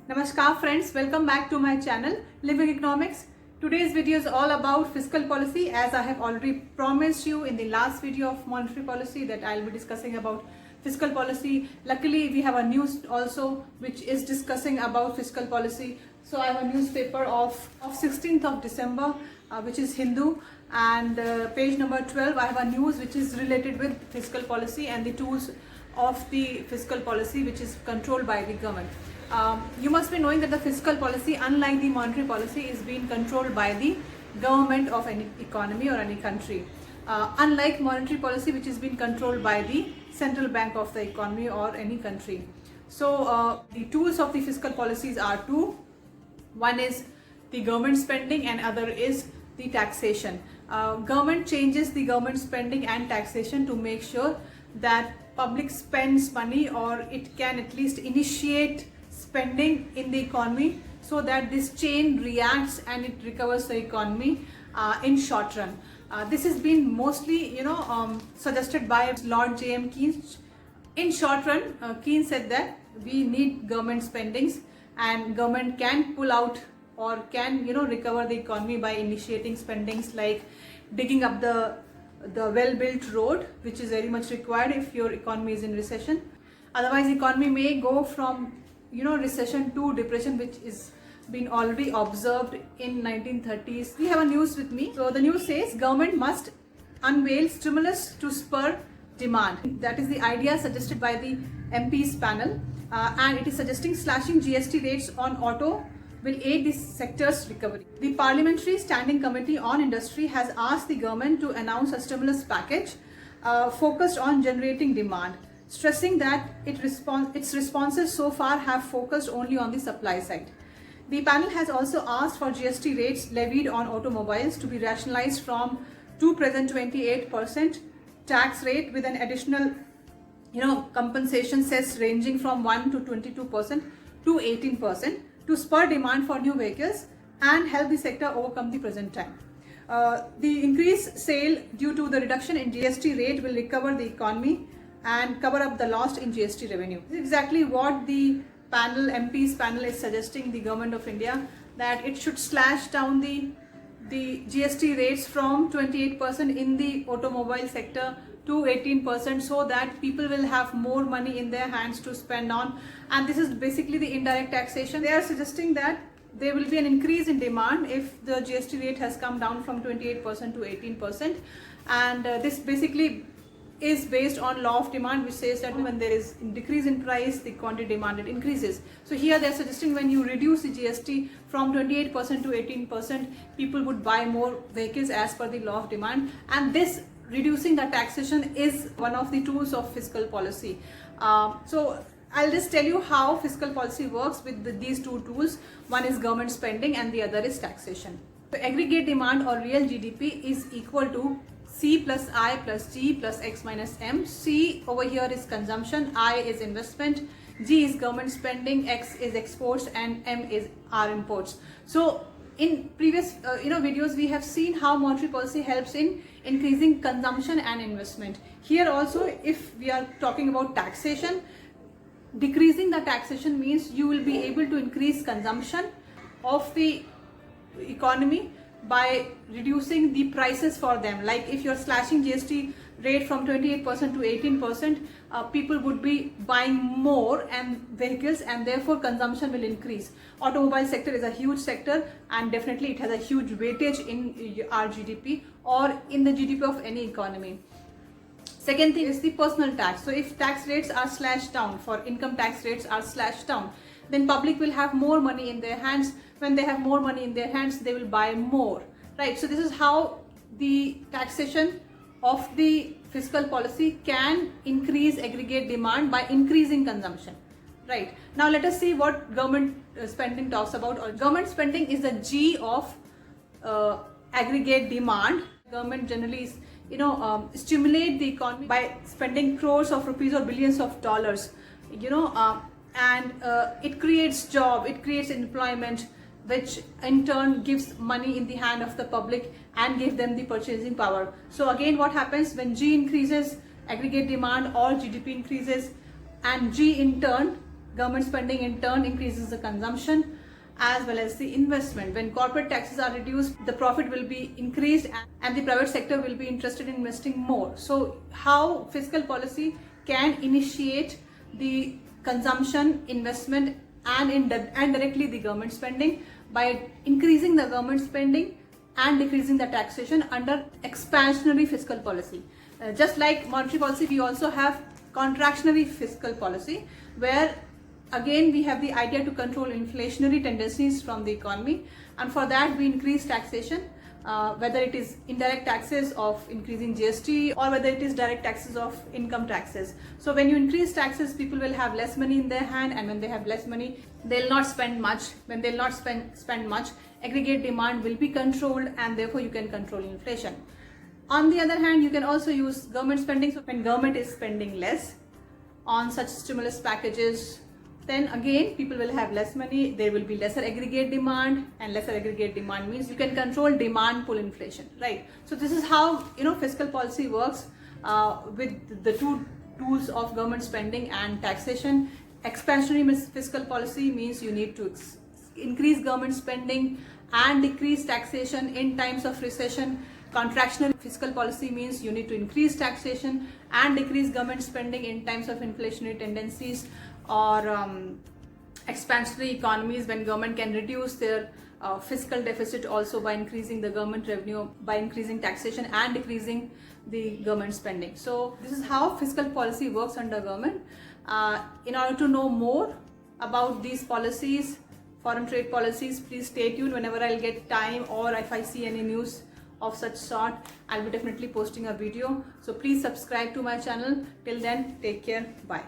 Namaskar friends, welcome back to my channel Living Economics. Today's video is all about fiscal policy, as I have already promised you in the last video of monetary policy that I'll be discussing about fiscal policy. Luckily we have a news also which is discussing about fiscal policy. So I have a newspaper of 16th of December which is Hindu, and page number 12 I have a news which is related with fiscal policy and the tools of the fiscal policy which is controlled by the government. You must be knowing that the fiscal policy, unlike the monetary policy, is being controlled by the government of any economy or any country. Unlike monetary policy, which is being controlled by the central bank of the economy or any country. So the tools of the fiscal policies are two. One is the government spending and other is the taxation. Government changes the government spending and taxation to make sure that public spends money, or it can at least initiate spending in the economy so that this chain reacts and it recovers the economy in short run. This has been mostly suggested by Lord J.M. Keynes. In short run, Keynes said that we need government spendings, and government can pull out or can recover the economy by initiating spendings like digging up the well-built road, which is very much required if your economy is in recession. Otherwise, the economy may go from recession to depression, which is been already observed in 1930s. We have a news with me. So the news says government must unveil stimulus to spur demand. That is the idea suggested by the MPs panel, and it is suggesting slashing GST rates on auto will aid this sector's recovery. The Parliamentary Standing Committee on Industry has asked the government to announce a stimulus package focused on generating demand, stressing that its responses so far have focused only on the supply side. The panel has also asked for GST rates levied on automobiles to be rationalized from present 28% tax rate with an additional compensation cess ranging from 1 to 22% to 18% to spur demand for new vehicles and help the sector overcome the present time. The increased sale due to the reduction in GST rate will recover the economy and cover up the loss in GST revenue. This is exactly what the MPs panel is suggesting the government of India, that it should slash down the GST rates from 28% in the automobile sector to 18%, so that people will have more money in their hands to spend on. And this is basically the indirect taxation. They are suggesting that there will be an increase in demand if the GST rate has come down from 28% to 18%, and this basically is based on law of demand, which says that when there is decrease in price, the quantity demanded increases. So here they are suggesting when you reduce the GST from 28% to 18%, people would buy more vehicles as per the law of demand, and this reducing the taxation is one of the tools of fiscal policy. So I'll just tell you how fiscal policy works with these two tools. One is government spending and the other is taxation. So aggregate demand or real GDP is equal to C plus I plus G plus X minus M. C over here is consumption, I is investment, G is government spending, X is exports, and M is our imports. So in previous videos we have seen how monetary policy helps in increasing consumption and investment. Here also, if we are talking about taxation, decreasing the taxation means you will be able to increase consumption of the economy by reducing the prices for them. Like if you're slashing GST rate from 28% to 18%, people would be buying more and vehicles, and therefore consumption will increase. Automobile sector is a huge sector, and definitely it has a huge weightage in our GDP or in the GDP of any economy. Second thing is the personal tax. So if tax rates are slashed down, for income tax rates are slashed down, then public will have more money in their hands. When they have more money in their hands, they will buy more, right? So this is how the taxation of the fiscal policy can increase aggregate demand by increasing consumption, right? Now let us see what government spending talks about. Government spending is the G of aggregate demand. Government generally is stimulate the economy by spending crores of rupees or billions of dollars, and it creates job, it creates employment, which in turn gives money in the hand of the public and give them the purchasing power. So again, what happens when G increases, aggregate demand or GDP increases, and G in turn Government spending in turn increases the consumption as well as the investment. When corporate taxes are reduced, the profit will be increased and the private sector will be interested in investing more. So how fiscal policy can initiate the consumption, investment and directly the government spending by increasing the government spending and decreasing the taxation under expansionary fiscal policy. Just like monetary policy, we also have contractionary fiscal policy, where again we have the idea to control inflationary tendencies from the economy, and for that we increase taxation, whether it is indirect taxes of increasing GST or whether it is direct taxes of income taxes. So when you increase taxes, people will have less money in their hand, and when they have less money, they'll not spend much. When they'll not spend much, aggregate demand will be controlled, and therefore you can control inflation. On the other hand, you can also use government spending. So when government is spending less on such stimulus packages, then again people will have less money, there will be lesser aggregate demand, and lesser aggregate demand means you can control demand pull inflation, right? So this is how fiscal policy works with the two tools of government spending and taxation. Expansionary fiscal policy means you need to increase government spending and decrease taxation in times of recession. Contractionary fiscal policy means you need to increase taxation and decrease government spending in times of inflationary tendencies, or expansionary economies when government can reduce their fiscal deficit also by increasing the government revenue, by increasing taxation and decreasing the government spending. So this is how fiscal policy works under government. In order to know more about these policies, foreign trade policies, please stay tuned. Whenever I'll get time or if I see any news of such sort, I'll be definitely posting a video. So please subscribe to my channel. Till then, take care. Bye.